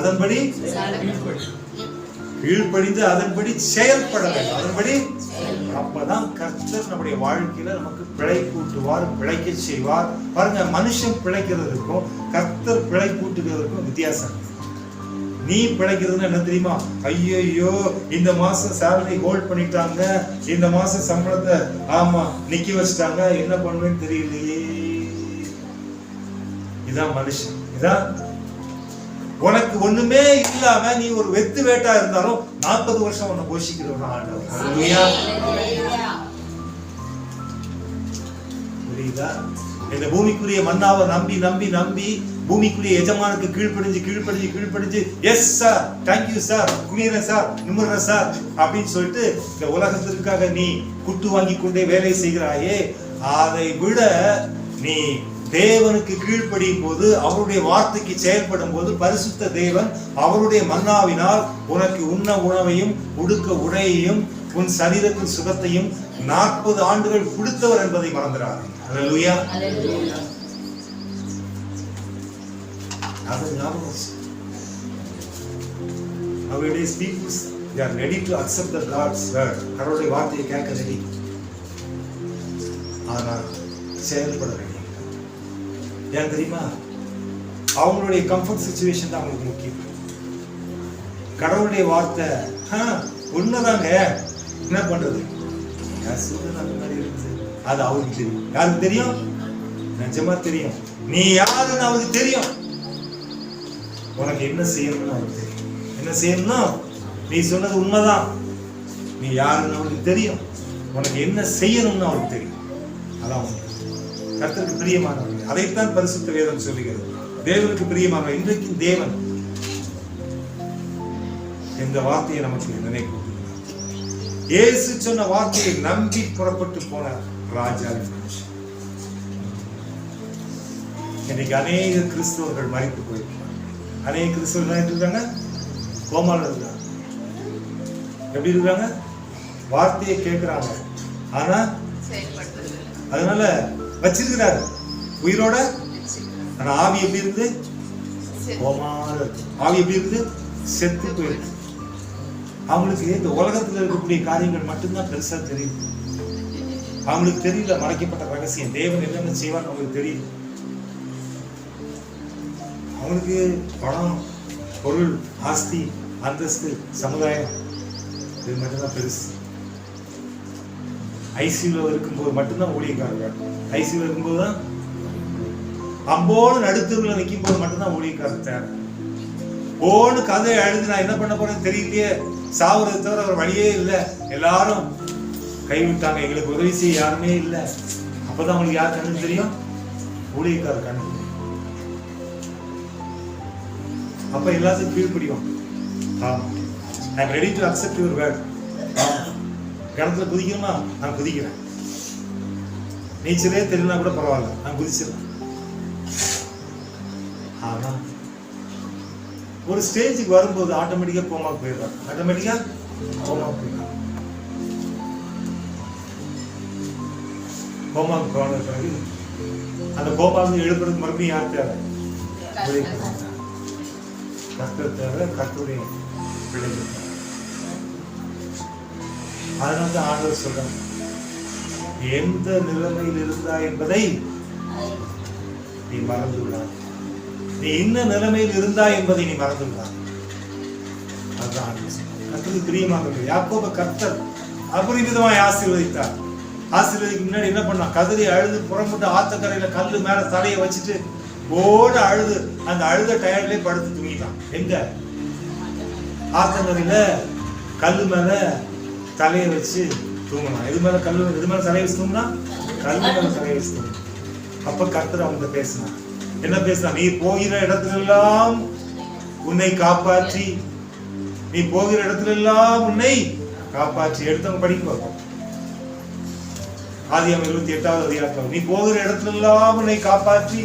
அதன்படி கீழ்ப்படிந்து அதன்படி செயல்பட வேண்டும். அதன்படி அப்பதான் கர்த்தர் நம்முடைய வாழ்க்கையில நமக்கு பிழைப்பூட்டுவார், பிழைக்க செய்வார். பாருங்க, மனுஷன் பிழைக்கிறதுக்கும் கர்த்தர் பிழைப்பூட்டுகிறதுக்கும் வித்தியாசம். நீ பிழைக்கிறதுன்னு என்ன தெரியுமா? ஐயோ, இந்த மாசம் சேலரி ஹோல்ட் பண்ணிட்டாங்க, இந்த மாசம் சம்பளத்தை நிக்க வச்சுட்டாங்க, என்ன பண்ணுவேன்னு தெரியலையே. இதான் மனுஷன். இதான் உனக்கு ஒண்ணுமே இல்லாம நீ ஒரு வெத்து வேட்டா இருந்தாலும் 40 வருஷம் உன்னை போஷிக்கிறவன் ஆண்டவர். புரியுதா? இந்த பூமிக்குரிய மன்னாவை நம்பி நம்பி நம்பி பூமிக்குரிய எஜமானுக்கு கீழ்ப்படிஞ்சு எஸ் சார், தேங்க்யூ சார், குனிறேன் சார், நிமிர்றேன் சார் அப்படின்னு சொல்லிட்டு இந்த உலகத்திற்காக நீ குட்டு வாங்கி கொண்டே வேலை செய்கிறாயே, அதை விட நீ தேவனுக்கு கீழ்ப்படியும் போது, அவருடைய வார்த்தைக்கு செயல்படும் போது, பரிசுத்த தேவன் அவருடைய மன்னாவினால் உனக்கு உண்ண உணவையும் உடுக்க உடையையும் உன் சரீரத்தின் சுகத்தையும் 40 ஆண்டுகள் கொடுத்தவர் என்பதை மறந்துடாதே. அல்லேலூயா. அது ஞாபகம். Nowadays people they are ready to accept the God's word. கடவுளுடைய வார்த்தையை கேட்க ரெடி, ஆனா செயல்பட ரெடி. ஏன் தெரியுமா? அவங்களுடைய கம்ஃபர்ட் சிச்சுவேஷன் தான் அவங்களுக்கு முக்கியம். கடவுளுடைய வார்த்தை உண்மைதாங்க, என்ன பண்றது, அது அவருக்கு தெரியும். யாருக்கு தெரியும்? நிஜமா தெரியும். நீ யாருன்னு அவருக்கு தெரியும். உனக்கு என்ன செய்யணும்னு அவருக்கு தெரியும். என்ன செய்யணும்னா, நீ சொன்னது உண்மைதான், நீ யாருன்னு அவருக்கு தெரியும். உனக்கு என்ன செய்யணும்னு அவருக்கு தெரியும். அதான் கர்த்தருக்கு பிரியமானவர்கள். அதைத்தான் பரிசுத்த வேதம் சொல்லுகிறது. தேவனுக்கு பிரியமானவர். இன்றைக்கு தேவன் இந்த வார்த்தையை நமக்கு நினைவு. இயேசு சொன்ன வார்த்தையை நம்பி புறப்பட்டு போன ராஜாவின் மனுஷன். இன்னைக்கு அநேக கிறிஸ்தவர்கள் மரித்து போயிருக்காங்க. அநேக கிறிஸ்தவர்கள் இருக்காங்க, கோமால இருக்காங்க. எப்படி இருக்காங்க? வார்த்தையை கேட்கிறாங்க, ஆனா அதனால வச்சிருக்கிறாரு உயிரோட. ஆனா ஆவி எப்படி இருக்குது? கோமால இருக்கு. ஆவி எப்படி இருக்குது? செத்து போயிருக்கு. அவங்களுக்கு இந்த உலகத்துல இருக்கக்கூடிய காரியங்கள் மட்டும்தான் பெருசா தெரியும். அவங்களுக்கு தெரியல மறைக்கப்பட்ட ரகசியம், தேவன் என்னென்ன செய்வான்னு அவங்களுக்கு தெரியும். அவங்களுக்கு பணம், பொருள், ஆஸ்தி, அந்தஸ்து, சமுதாயம், இது மட்டும்தான் பெருசு. ஐசியூல இருக்கும்போது மட்டும்தான் ஊழியக்காரர்கள். ஐசியூல இருக்கும்போது தான், அம்போடு நடுத்தருவில் நிற்கும் போது மட்டும்தான் ஊழியக்காரர் தேவை. போன்னு கதை எழுதி நான் என்ன பண்ண போறேன்னு தெரியலையே, சாவுறதை தவிர ஒரு வழியே இல்லை, எல்லாரும் கைவிட்டாங்க, எங்களுக்கு உதவி செய்ய யாருமே இல்லை. அப்பதான் உங்களுக்கு யார் கண்ணு தெரியும்? ஊழியக்காரர் கண்ணு. அப்ப எல்லாத்துக்கும் கீழ்ப்படியும். I am ready to accept your word. கிணத்துல குதிக்கணுமா? நான் குதிக்கிறேன். நீச்சலே தெரியலனா கூட பரவாயில்ல, நான் குதிச்சிடறேன். ஆனா ஒரு ஸ்டேஜுக்கு வரும்போது ஆட்டோமேட்டிக்கா கோமா போயிடுறாங்க. ஆட்டோமேட்டிக்கா கோமா போயிடுறாங்க. கோமா போன பிறகு அந்த கோமாவிலிருந்து எழுப்புறதுக்கு மறுபடியும் யார் தேவை? கர்த்தர் தேவை, கர்த்தருடைய பிள்ளைகள். அதனால தான் ஆண்டவர் சொல்றாங்க, எந்த நிலைமையில் இருந்தாய் என்பதை நீ மறந்து விடாது. நீ என்ன நிலைமையில் இருந்தாய் என்பதை நீ மறந்து விடாது. அதுதான் கர்த்தருக்கு பிரியமாக யாக்கோபை கர்த்தர் அபரிமிதமாய் ஆசீர்வதித்தார். ஆசீர்வதிக்கு முன்னாடி என்ன பண்ணா? கதறி அழுது புறப்பட்டு ஆத்தக்கரையில கல்லு மேல தலையை வச்சுட்டு ஓட அழுது அந்த அழுத டயர்ட்லயே படுத்து தூங்கிட்டான். எங்க? ஆத்தங்கரையில கல்லு மேல தலையை வச்சு தூங்கலாம். எது மேல கல்லு, எது மேல தலையை வச்சு தூங்கினா? கல்லு மேல தலையை வச்சு தூங்கணும். அப்ப கர்த்தர் அவங்க பேசினான். என்ன பேசினா? நீ போகிற இடத்துல எல்லாம் உன்னை காப்பாற்றி, நீ போகிற இடத்துல எல்லாம் உன்னை காப்பாற்றி. எடுத்தவங்க படிக்க பார்ப்போம். ஆதியாகமம் 28வது அதிகாரம். நீ போகிற இடத்துல எல்லாம் உன்னை காப்பாற்றி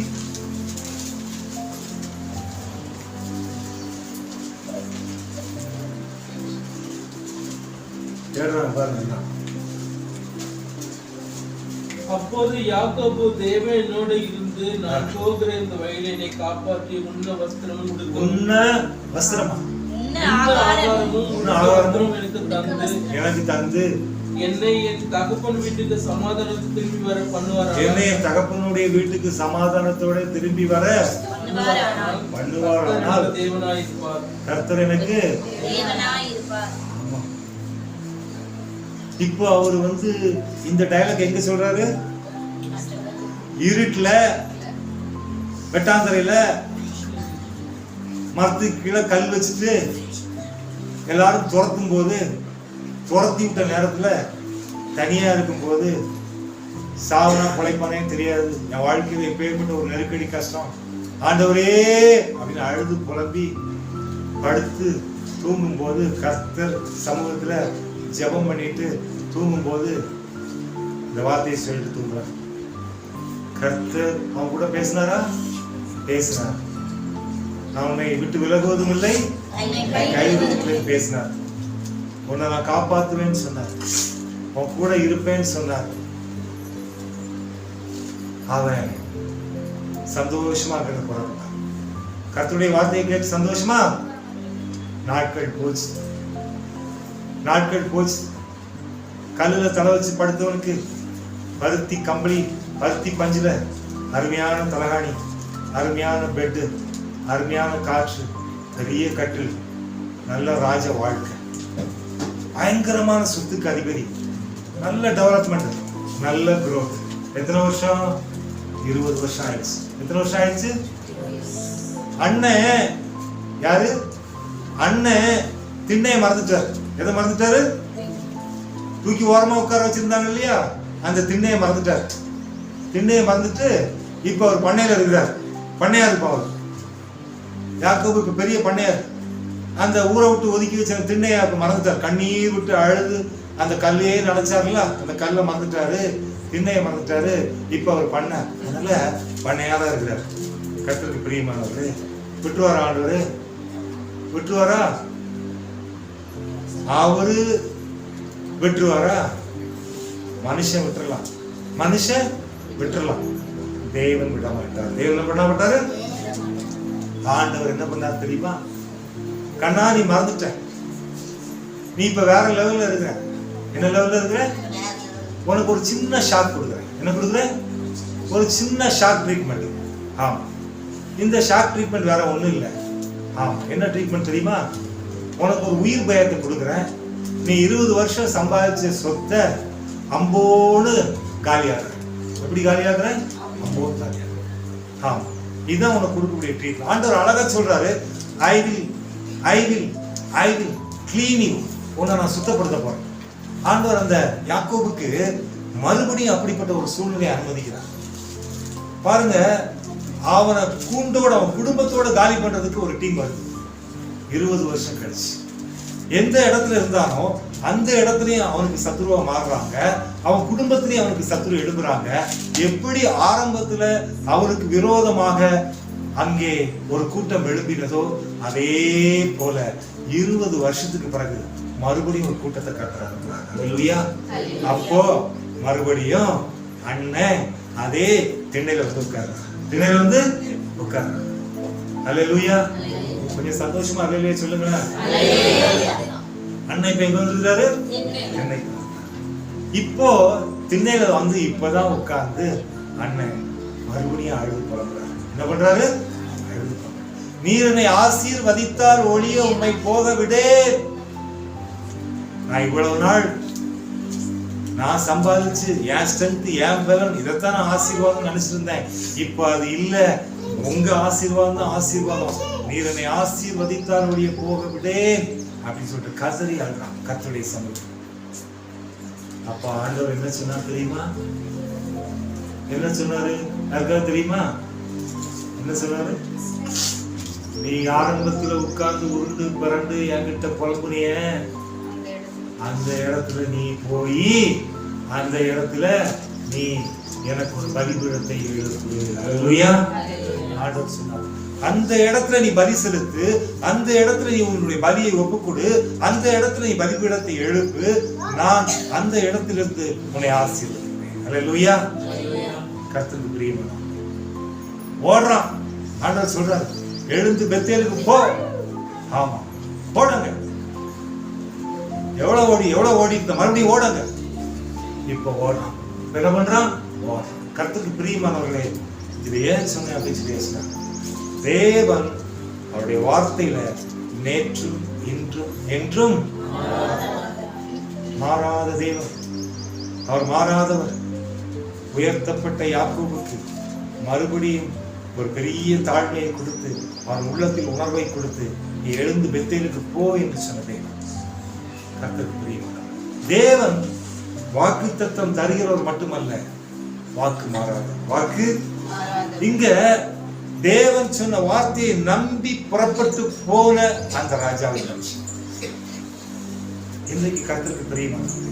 பாருங்க. அப்போது யாக்கோபு தேவன் என்னோடு இருந்து நான் போகிற இந்த வயலை என்னை காப்பாற்றி உண்ண வஸ்திரமும் எனக்கு தந்து என்னை என் தகப்பன் வீட்டுக்கு சமாதானத்தோடு திரும்பி வர பண்ணுவார். என்னை என் தகப்பனுடைய வீட்டுக்கு சமாதானத்தோட திரும்பி வர பண்ணுவார். தேவனாயிருப்பார். கர்த்தர் எனக்கு தேவனாயிருப்பார். இப்போ அவர் இந்த டயலாக் எங்க சொல்றாரு? இருட்டுல வெட்டாந்தரையில மரத்துக்கு கீழே கல் வச்சுட்டு எல்லாரும் துரத்தும் போது, துரத்தி விட்ட நேரத்துல தனியா இருக்கும் போது, சாவனா பிழைப்பானே தெரியாது, என் வாழ்க்கையில எப்பேற்பட்ட ஒரு நெருக்கடி கஷ்டம், ஆண்டவரே அப்படின்னு அழுது புலம்பி படுத்து தூங்கும் போது, கர்த்தர் சமூகத்துல ஜெபம் பண்ணிட்டு தூங்கும் போது இந்த வார்த்தையை சொல்லிட்டு தூங்குறார். கர்த்தர் அவன் கூட பேசினாரா? பேசினார். நான் உன்னை விட்டு விலகுவதும் இல்லை, கைவிடுவதும் இல்லை பேசினார். உன்னை நான் காப்பாத்துவேன்னு சொன்னார், உன் கூட இருப்பேன்னு சொன்னார். அவன் சந்தோஷமா கிட்ட போறான். கர்த்தருடைய வார்த்தையை கேட்டு சந்தோஷமா நாட்கள் போச்சு. நாட்கள் போச்சு. கல்லுல தலை வச்சு படுத்தவனுக்கு பருத்தி கம்பளி, பருத்தி பஞ்சுல அருமையான தலகாணி, அருமையான பெட்டு, அருமையான காற்று, பெரிய கட்டில், நல்ல ராஜ வாழ்க்கை, பயங்கரமான சொத்துக்கு அதிபதி, நல்ல டெவலப்மெண்ட், நல்ல growth. எத்தனை வருஷம்? 20 வருஷம் ஆயிடுச்சு. எத்தனை வருஷம் ஆயிடுச்சு? அண்ணன் யாரு? அண்ணன் திண்ணையை மறந்துட்டாரு. எதை மறந்துட்டாரு? தூக்கி ஓரமா உட்கார வச்சிருந்தாங்க இல்லையா, அந்த திண்ணையை மறந்துட்டாரு. திண்ணையை மறந்துட்டு இப்ப அவர் பண்ணையில இருக்கிறார். பண்ணையார் இருப்பார் அவர். யாக்கோபு இப்ப பெரிய பண்ணையார். அந்த ஊரை விட்டு ஒதுக்கி வச்ச திண்ணையை மறந்துட்டார். கண்ணீர் விட்டு அழுது அந்த கல்லையே நினைச்சாருல, அந்த கல்லை மறந்துட்டாரு, திண்ணையை மறந்துட்டாரு. இப்ப அவர் பண்ண, அதனால பண்ணையாதான் இருக்கிறார். கர்த்தருக்கு பிரியமானவர். விட்டுவாரா ஆண்டவர்? விட்டுவாரா? அவரு விட்டுருவாரா? மனுஷன் விட்டுறலாம், மனுஷன் விட்டுறலாம், தேவன் விட மாட்டார். தேவன் பண்ண மாட்டாரு. ஆண்டவர் என்ன பண்ணார் தெரியுமா? கண்ணா நீ மறந்துட்ட, நீ இப்ப வேற லெவல்ல இருக்கிற. என்ன லெவல்ல இருக்கிற? உனக்கு ஒரு சின்ன ஷாக் கொடுக்குறேன். என்ன கொடுக்குறேன்? ஒரு சின்ன ஷாக் ட்ரீட்மெண்ட். ஆமா, இந்த ஷாக் ட்ரீட்மெண்ட் வேற ஒண்ணும் இல்லை. ஆமா, என்ன ட்ரீட்மெண்ட் தெரியுமா? உனக்கு ஒரு உயிர் பயத்தை கொடுக்குறேன். நீ 20 வருஷம் சம்பாதிச்ச சொத்தை அம்போன்னு காலியாகுற. எப்படி காலியாகுற? அம்போன்னு காலியாகுற. ஆமா, இதுதான் உனக்கு கொடுக்கக்கூடிய ட்ரீட்மெண்ட். ஆண்டவர் அழகா சொல்றாரு, ஐ வில் கிளீன் யூ. உன்னை நான் சுத்தப்படுத்த போறேன். ஆண்டவர் அந்த யாக்கோபுக்கு மறுபடியும் அப்படிப்பட்ட ஒரு சூழ்நிலையை அனுமதிக்கிறார். பாருங்க, அவனை கூண்டோட, அவன் குடும்பத்தோட காலி பண்றதுக்கு ஒரு டீம் வருது. 20 வருஷம் கழிச்சு எந்த இடத்துல இருந்தானோ அந்த இடத்துலயும் அவனுக்கு சத்துருவா மாறுறாங்க. அவன் குடும்பத்திலையும் அவனுக்கு சத்துரு எழுப்புறாங்க. எப்படி ஆரம்பத்துல அவனுக்கு விரோதமாக அங்கே ஒரு கூட்டம் எழுப்பினதோ அதே போல 20 வருஷத்துக்கு பிறகு மறுபடியும் ஒரு கூட்டத்தை கட்டுறாங்க. அப்போ மறுபடியும் அண்ணன் அதே திண்ணையில உட்கார்றாங்க. திண்ணையில உட்கார்றாங்க. அல்லேலூயா. கொஞ்சம் சந்தோஷமா அல்லேலூயா சொல்லுங்க. அண்ணன் இப்ப எங்க வந்துருக்காரு? இப்போ திண்ணையில வந்து இப்பதான் உட்கார்ந்து அண்ணன் மறுபடியும் அழுது புலம்புறாரு. என்ன பண்றாரு? அழுது புலம்புறாரு. நீர் என்னை ஆசீர்வதித்தால் ஒளிய உம்மை போக விடே. நான் இவ்வளவு நாள் நான் சம்பாதிச்சு என் ஸ்ட்ரென்த் என் பலன் இதைத்தான் நான் ஆசீர்வாதம் நினைச்சிருந்தேன். இப்ப அது இல்ல, உங்க ஆசீர்வாதம் தான் ஆசீர்வாதம். நீர் என்னை ஆசீர்வதித்தால் ஒளிய போக விடே அப்படின்னு சொல்லிட்டு கதறி அழுறான் கர்த்தருடைய சமூகத்தில். அப்ப ஆண்டவர் என்ன சொன்னார் தெரியுமா? என்ன சொன்னாரு? யாருக்காவது தெரியுமா என்ன சொன்னாரு? நீ ஆரம்பத்துல உட்கார்ந்து உருண்டு பரண்டு என்கிட்ட புலம்புனிய அந்த இடத்துல நீ போய் அந்த இடத்துல நீ எனக்கு ஒரு பலிபீடத்தை எழுப்பு. அல்லேலூயா. ஆண்டவர் சொன்னார், அந்த இடத்துல நீ பலி செலுத்து, அந்த இடத்துல நீ உன்னுடைய பலியை ஒப்புக்கொடு, அந்த இடத்துல நீ பலிபீடத்தை எழுப்பு, நான் அந்த இடத்திலிருந்து உன்னை ஆசீர்வதிப்பேன். அல்லேலூயா. கர்த்தருக்கு பிரியமான ஓடுறான். ஆண்டவர் சொல்றாரு, எழுந்து பெத்தேலுக்கு போ. ஆமா, ஓடுங்க. எவ்வளவு ஓடி மறுபடியும் ஓடுங்க. இப்ப ஓடுறான். என்ன பண்றான்? ஓடுறான். கர்த்தருக்கு பிரியமானவர்களே, இது ஏன் சொன்னேன் அப்படின்னு பேசினாங்க. தேவன் அவருடைய வார்த்தையில நேற்றும் இன்றும் என்றும் மாறாத தேவன். அவர் மாறாதவர். உயர்த்தப்பட்ட யாக்கோபுக்கு மறுபடியும் ஒரு பெரிய தாழ்மையை கொடுத்து அவன் உள்ளத்தில் உணர்வை கொடுத்து நீ எழுந்து பெத்தேலுக்கு போ என்று சொன்ன தேவன். கர்த்தருக்கு பிரியமானவர் தேவன். வாக்குத்தத்தம் தருகிறவர் மட்டுமல்ல, வாக்கு மாறாத வாக்கு. இங்க தேவன் சொன்ன வார்த்தையை நம்பி புறப்பட்டு போன அந்த ராஜாவின் மனுஷன் இன்றைக்கு கர்த்தருக்கு பிரியமானவர்.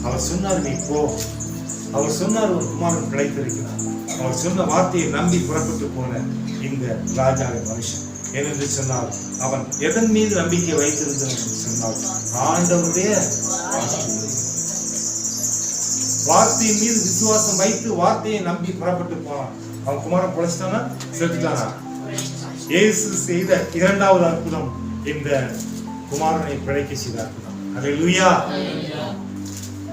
அவர் சொன்னார் நீ போ. அவர் சொன்னார் ஒரு குமாரன் பிழைத்திருக்கிறார். அவர் சொன்ன வார்த்தையை நம்பி புறப்பட்டு போன இந்த ராஜாவின் மனுஷன் என்று சொன்னால் அவன் எதன் மீது நம்பிக்கை வைத்திருந்தான் என்று சொன்னால் ஆண்டவருடைய வார்த்தையின் மீது விசுவாசம் வைத்து வார்த்தையை நம்பி புறப்பட்டு போனான். அவன் குமாரன் பிழைச்சிட்டானா செத்துட்டானா? இயேசு செய்த இரண்டாவது அற்புதம் இந்த குமாரனை பிழைக்க செய்த அற்புதம். அல்லேலூயா.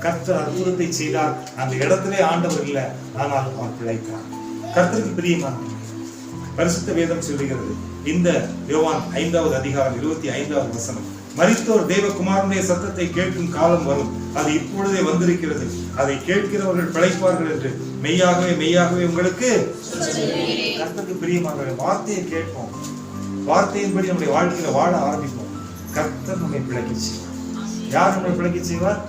கர்த்தர் அற்புதத்தை செய்தார். அந்த இடத்திலே ஆண்டவர் இல்லை, ஆனால் அவன் பிழைத்தான். கர்த்தருக்கு பிரியமான பரிசுத்த வேதம் சொல்லுகிறது. இந்த யோவான் 5வது அதிகாரம் 25வது வசனம், மரித்தோர் தேவகுமாரனுடைய சத்தத்தை கேட்கும் காலம் வரும், அது இப்பொழுதே வந்திருக்கிறது, அதை கேட்கிறவர்கள் பிழைப்பார்கள் என்று மெய்யாகவே மெய்யாகவே உங்களுக்கு. கர்த்தருக்கு பிரியமான வார்த்தையை கேட்போம், வார்த்தையின்படி நம்முடைய வாழ்க்கையில வாழ ஆரம்பிப்போம். கர்த்தர் நம்மை பிழைக்க செய்வார். யார் நம்மை பிழைக்க செய்வார்?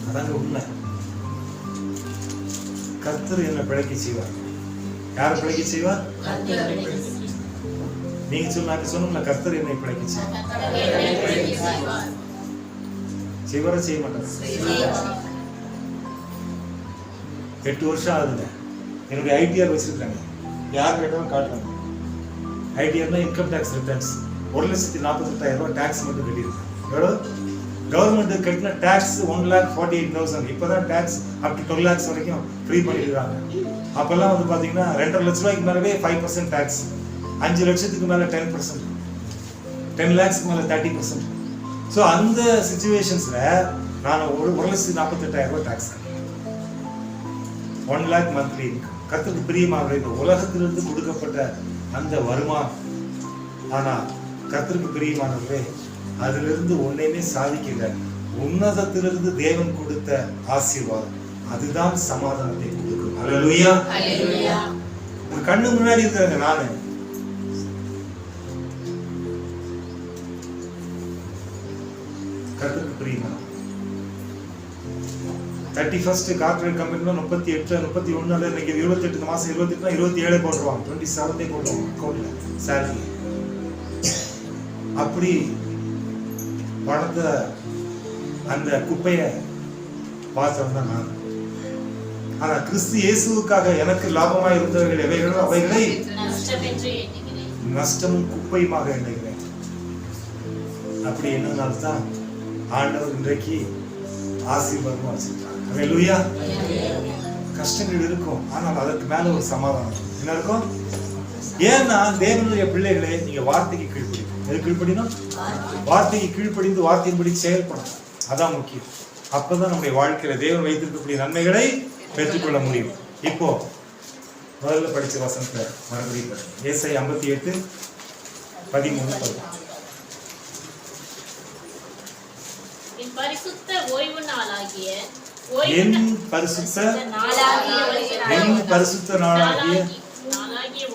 அதாங்க உண்மை. கர்த்தர் என்ன பிழைக்க செய்வார். யார் பிழைக்க செய்வார்? நீங்க சொன்ன கர்த்தர் என்னை பிழைக்க செய்வார். செய்வாரா செய்ய மாட்டார்? 8 வருஷம் ஆகுதுங்க. என்னுடைய ஐடிஆர் வச்சிருக்காங்க. யார் கேட்டாலும் காட்டுறாங்க. ஐடிஆர்னா இன்கம் டேக்ஸ் ரிட்டர்ன்ஸ். 1,48,000 ரூபாய் டாக்ஸ் மட்டும் கட்டியிருக்காங்க. எவ்வளோ? கவர்மெண்ட் கட்டின டாக்ஸ் 1,48,000. இப்போதான் டாக்ஸ் அப் டு 12 lakhs வரைக்கும் ஃப்ரீ பண்ணிருக்காங்க. அப்பெல்லாம் வந்து பாத்தீங்கன்னா 2.5 லட்ச ரூபாய்க்கு மேலவே 5% டாக்ஸ், 5 லட்சத்துக்கு மேல 10%, 10 lakhsக்கு மேல 30%. ஸோ அந்த சிச்சுவேஷன்ஸ்ல நான் 1,48,000 ரூபாய் டாக்ஸ் கட்டுறேன். 1 lakh மந்த்லி இன்கம். கர்த்தருக்கு பிரியமாக இந்த உலகத்திலிருந்து கொடுக்கப்பட்ட அந்த வருமானம். ஆனா கர்த்தருக்கு பிரியமானவர்களே, அதிலிருந்து ஒன்னையுமே சாதிக்கல. உன்னதத்திலிருந்து தேவன் கொடுத்த ஆசீர்வாதம் அதுதான் சமாதானத்தை கொடுக்கும். அல்லேலூயா. உங்க கண்ணு முன்னாடி இருக்கிறாங்க. நானு கர்த்தருக்கு பிரியமான 31st கார்ப்பரேட் கம்பெனில 38, 31 இன்னைக்கு 28 இந்த மாசம் 28 27 போடுவாங்க, 27 போடுவாங்க அக்கௌண்ட்ல சேலரி. அப்படி பணத்தை அந்த குப்பையை பார்த்தவன் தான் நான். ஆனா கிறிஸ்து இயேசுவுக்காக எனக்கு லாபமா இருந்தவர்கள் எவைகளோ அவைகளை நஷ்டமும் குப்பையுமாக எண்ணுகிறேன். அப்படி என்னன்னால்தான் ஆண்டவர் இன்றைக்கு ஆசீர்வாதமா வச்சிருக்காங்க. அல்லேலூயா. கஷ்டங்கள் இருக்கும், ஆனால் அதற்கு மேல ஒரு சமாதானம் என்ன இருக்கும்? ஏன்னா தேவனுடைய பிள்ளைகளே, நீங்க வார்த்தைக்கு கீழ்ப்படிக்கணும். எது கீழ்ப்படினா? வார்த்தைக்கு கீழ்ப்படிந்து வார்த்தையின்படி செயல்படணும். அதான் முக்கியம். அப்பதான் நம்முடைய வாழ்க்கையில தேவன் வைத்திருக்கக்கூடிய நன்மைகளை பெற்றுக்கொள்ள முடியும். இப்போ முதல்ல படிச்ச வசனத்தை மறுபடியும் பாருங்க. ஏசாயா 58:13. என் பரிசுத்த ஓய்வு நாளாகிய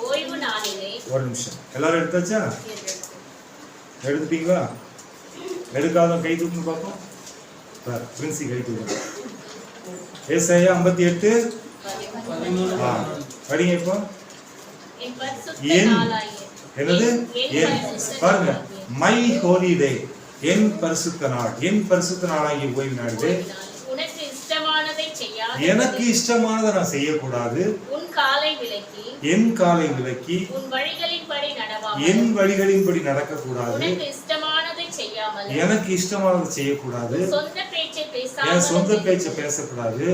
ஓய்வு நாளிலே. ஒரு நிமிஷம், எல்லாரும் எடுத்தாச்சா? எடுத்துட்டீங்களா? எடுக்காதவங்க கை தூக்குன்னு பார்ப்போம். பிரின்சி கை தூக்கு. ஏசாயா 58:13 படிங்க. இப்போ என்னது? பாருங்க, மை ஹோலி டே, என் பரிசுத்த நாள், என் பரிசுத்த நாளாகிய ஓய்வு நாளிலே எனக்கு இஷ்டமானதை நான் செய்யக்கூடாது. என் காலை விலக்கி என் வழிகளின்படி நடக்கக்கூடாது. எனக்கு இஷ்டமானதை செய்யக்கூடாது. என் சொந்த பேச்சை பேசக்கூடாது.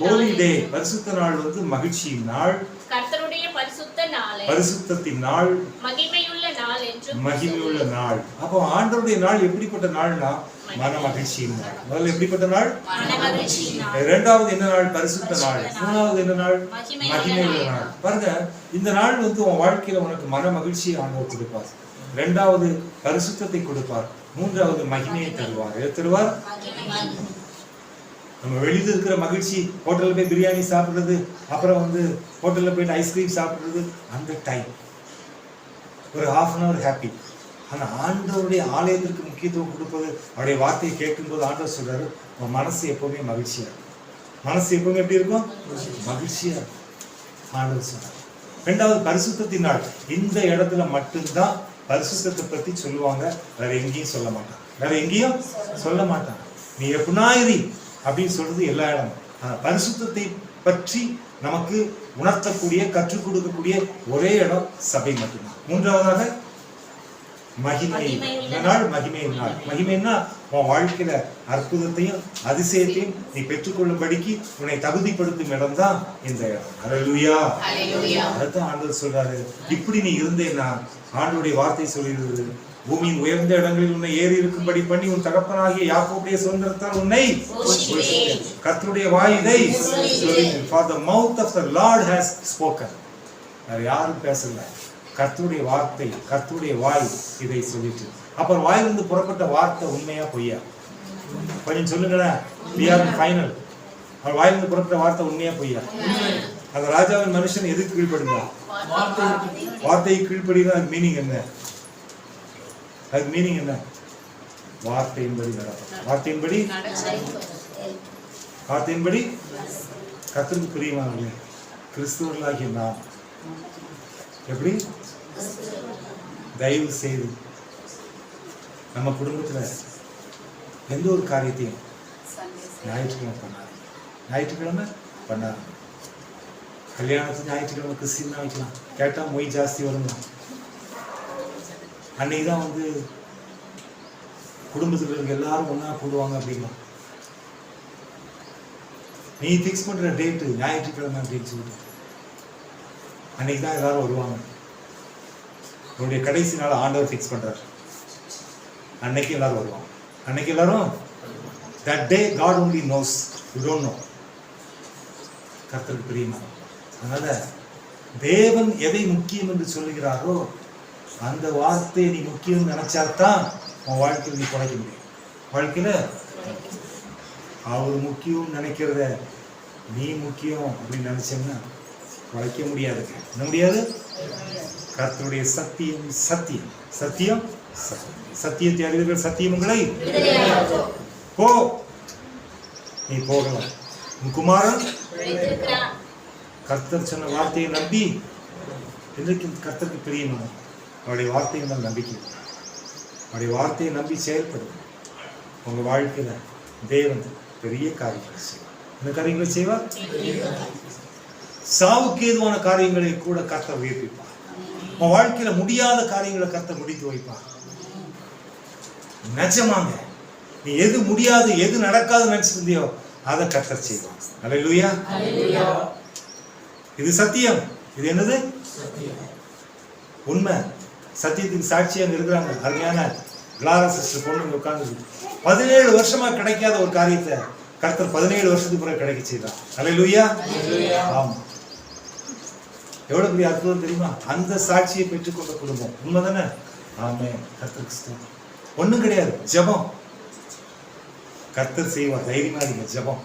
ஹோலி டே, பரிசுத்த நாள் வந்து மகிழ்ச்சியின் நாள், கர்த்தருடைய பரிசுத்த நாள், பரிசுத்தத்தின் நாள், மகிமையுள்ள நாள் என்று மகிமையுள்ள நாள். அப்போ ஆண்டவருடைய நாள் எப்படிப்பட்ட நாள்னா மன மகிழ்ச்சியின் நாள். முதல்ல எப்படிப்பட்ட நாள்? இரண்டாவது என்ன நாள்? பரிசுத்த நாள். மூணாவது என்ன நாள்? மகிமையுள்ள நாள். பாருங்க, இந்த நாள் வந்து உன் வாழ்க்கையில உனக்கு மன மகிழ்ச்சியை ஆண்டவர் கொடுப்பார். இரண்டாவது பரிசுத்தத்தை கொடுப்பார். மூன்றாவது மகிமையை தருவார். எது தருவார்? நம்ம வெளியில இருக்கிற மகிழ்ச்சி, ஹோட்டல்ல போய் பிரியாணி சாப்பிடுறது, அப்புறம் வந்து ஹோட்டல்ல போயிட்டு ஐஸ்கிரீம் சாப்பிடுறது, அந்த டைம் ஒரு ½ an hour ஹாப்பி. ஆனா ஆண்டவருடைய ஆலயத்திற்கு முக்கியத்துவம் கொடுப்பது, அவருடைய வார்த்தையை கேட்கும்போது ஆண்டவர் சொல்றாரு, உன் மனசு எப்பவுமே மகிழ்ச்சியா இருக்கும். மனசு எப்பவுமே எப்படி இருக்கும்? மகிழ்ச்சியா இருக்கும். ஆண்டவர் சொல்றாரு. இரண்டாவது பரிசுத்தத்தின் நாள். இந்த இடத்துல மட்டும்தான் பரிசுத்தத்தை பத்தி சொல்லுவாங்க, வேற எங்கேயும் சொல்ல மாட்டாங்க. வேற எங்கேயும் சொல்ல மாட்டாங்க. நீ எப்படின்னா இரு அப்படின்னு சொல்றது எல்லா இடமும். பரிசுத்தத்தை பற்றி நமக்கு உணர்த்தக்கூடிய, கற்றுக் கொடுக்கக்கூடிய ஒரே இடம் சபை மட்டும்தான். மூன்றாவதாக மகிமை. இந்த நாள் மகிமையின் நாள். மகிமைன்னா உன் வாழ்க்கையில அற்புதத்தையும் அதிசயத்தையும் நீ பெற்றுக்கொள்ளும்படிக்கு உன்னை தகுதிப்படுத்தும் இடம் தான் இந்த இடம். அல்லேலூயா. அதுதான் ஆண்டவர் சொல்றாரு. இப்படி நீ இருந்தேன்னா ஆண்டவருடைய வார்த்தை சொல்லிடுறது, பூமியின் உயர்ந்த இடங்களில் உன்னை ஏறி இருக்கும்படி பண்ணி உன் தகப்பனாகிய யாக்கோபுடைய சுதந்திரத்தால் உன்னை கர்த்தருடைய வாய் இதை சொல்லிட்டு. For the mouth of the Lord has spoken. வேற யாரும் பேசல, கர்த்தருடைய வார்த்தை, கர்த்தருடைய வாய் இதை சொல்லிட்டு. அப்புறம் வாயிலிருந்து புறப்பட்ட வார்த்தை உண்மையா பொய்யா? கொஞ்சம் சொல்லுங்களேன். We are in final. அவர் வாயிலிருந்து புறப்பட்ட வார்த்தை உண்மையா பொய்யா? அந்த ராஜாவின் மனுஷன் எதுக்கு கீழ்ப்படுங்க? வார்த்தையை கீழ்ப்படினா அது மீனிங் என்ன? அது மீனிங் என்ன? வார்த்தையின்படி நடக்கும். வார்த்தையின்படி வார்த்தையின்படி கர்த்தருக்கு பிரியமானவர்களே, கிறிஸ்துவர்களாகிய நாம் எப்படி தயவு செய்து நம்ம குடும்பத்துல எந்த ஒரு காரியத்தையும் ஞாயிற்றுக்கிழமை பண்ணாரு. கல்யாணத்துக்கு ஞாயிற்றுக்கிழமை கிறிஸ்டினா வைக்கலாம். கேட்டா மொய் ஜாஸ்தி வருங்க. அன்னைக்குதான் வந்து குடும்பத்தில் இருக்க எல்லாரும் ஒன்னா கூடுவாங்க அப்படின்னா. நீ பிக்ஸ் பண்ற டேட்டு ஞாயிற்றுக்கிழமை அப்படின்னு சொல்லிட்டு அன்னைக்கு தான் எல்லாரும் வருவாங்க. உன்னுடைய கடைசி நாள் ஆண்டவர் ஃபிக்ஸ் பண்றாரு. அன்னைக்கு எல்லாரும் வருவாங்க. அன்னைக்கு எல்லாரும் that day God only knows, you don't know. கர்த்தருக்கு பிரியமா. அதனால தேவன் எதை முக்கியம் என்று சொல்லுகிறாரோ அந்த வார்த்தையை நீ முக்கியம் நினைச்சாதான் உன் வாழ்க்கையில் நீ குறைக்க முடியும். வாழ்க்கையில அவர் முக்கியம் நினைக்கிறத நீ முக்கியம் அப்படின்னு நினைச்சோம்னா குறைக்க முடியாது. என்ன முடியாது? கர்த்தருடைய சத்தியம் சத்தியம் சத்தியம் சத்தியத்தை அறிவீர்கள், சத்தியம் உங்களை போ. நீ போகலாம். உன் குமாரன் கர்த்தர் சொன்ன வார்த்தையை நம்பி இன்றைக்கு கர்த்தருக்கு பிரியமா அவருடைய வார்த்தையை தான் நம்பிக்கை. அவருடைய வார்த்தையை நம்பி செயல்படும். உங்க வாழ்க்கையில தேவன் பெரிய காரியங்களை செய்வார். இந்த காரியங்களை செய்வார். சாவுக்கு ஏதுவான காரியங்களை கூட கர்த்தர் உயிர்ப்பிப்பார். உன் வாழ்க்கையில முடியாத காரியங்களை கர்த்தர் முடித்து வைப்பார். நிஜமாங்க, நீ எது முடியாது எது நடக்காது நினைச்சிருந்தியோ அதை கர்த்தர் செய்வார். அல்லேலூயா. இது சத்தியம். இது என்னது? உண்மை. சத்தியத்துக்கு சாட்சி அங்க இருக்கிறாங்க. அருமையான கிளாரா சிஸ்டர் பொண்ணு உட்கார்ந்து 17 வருஷமா கிடைக்காத ஒரு காரியத்தை கர்த்தர் 17 வருஷத்துக்கு பிறகு கிடைக்க செய்தார். அல்லேலூயா. ஆமா, எவ்வளவு பெரிய அற்புதம் தெரியுமா? அந்த சாட்சியை பெற்றுக்கொண்ட குடும்பம். உண்மைதானே? ஆமென். கர்த்தருக்கு ஒண்ணும் கிடையாது, ஜெபம். கர்த்தர் செய்வார். தைரியமா இருங்க. ஜெபம்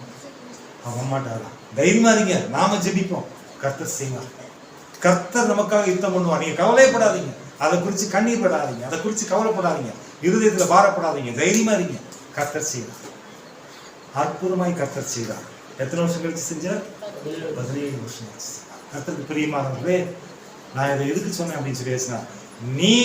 அவன் மாட்டாரா? தைரியமா இருங்க. நாம ஜெபிப்போம், கர்த்தர் செய்வார். கர்த்தர் நமக்காக யுத்தம் பண்ணுவார். நீங்க கவலைப்படாதீங்க, அதை குறித்து கண்ணீர் படாதீங்க, அதை குறித்து கவலைப்படாதீங்க, இருதயத்துல பாரப்படாதீங்க. தைரியமா இருங்க, கர்த்தர் செய்வார். அற்புதமாய் கர்த்தர் செய்தார். எத்தனை வருஷம் கழிச்சு செஞ்சார்? 17 வருஷம் கழிச்சு. கர்த்தருக்கு பிரியமானவர்களே, நான் இதை எதுக்கு சொன்னேன் அப்படின்னு சொல்லி பேசினா, நீ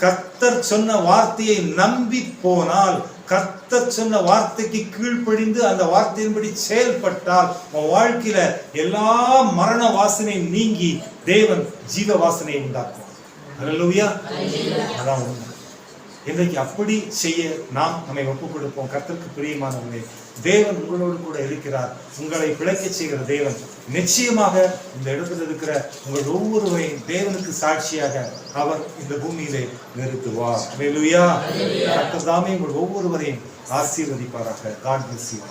கர்த்தர் சொன்ன வார்த்தையை நம்பி போனால், கர்த்தர் சொன்ன வார்த்தைக்கு கீழ்ப்படிந்து அந்த வார்த்தையின்படி செயல்பட்டால், உன் வாழ்க்கையில எல்லா மரண வாசனை நீங்கி தேவன் ஜீவ வாசனை உண்டாக்குவார். அல்லேலூயா. அதான் உண்மை. இன்றைக்கு அப்படி செய்ய நாம் நம்மை ஒப்புக் கொடுப்போம். கர்த்தருக்கு பிரியமானவர்களே, தேவன் உங்களோடு கூட இருக்கிறார். உங்களை பிழைக்க செய்கிற தேவன் நிச்சயமாக இந்த இடத்துல இருக்கிற உங்கள் ஒவ்வொருவரையும் தேவனுக்கு சாட்சியாக அவர் இந்த பூமியிலே நிறுத்துவார். அல்லேலூயா. கர்த்தர் தாமே உங்கள் ஒவ்வொருவரையும் ஆசீர்வதிப்பாராக. God bless you.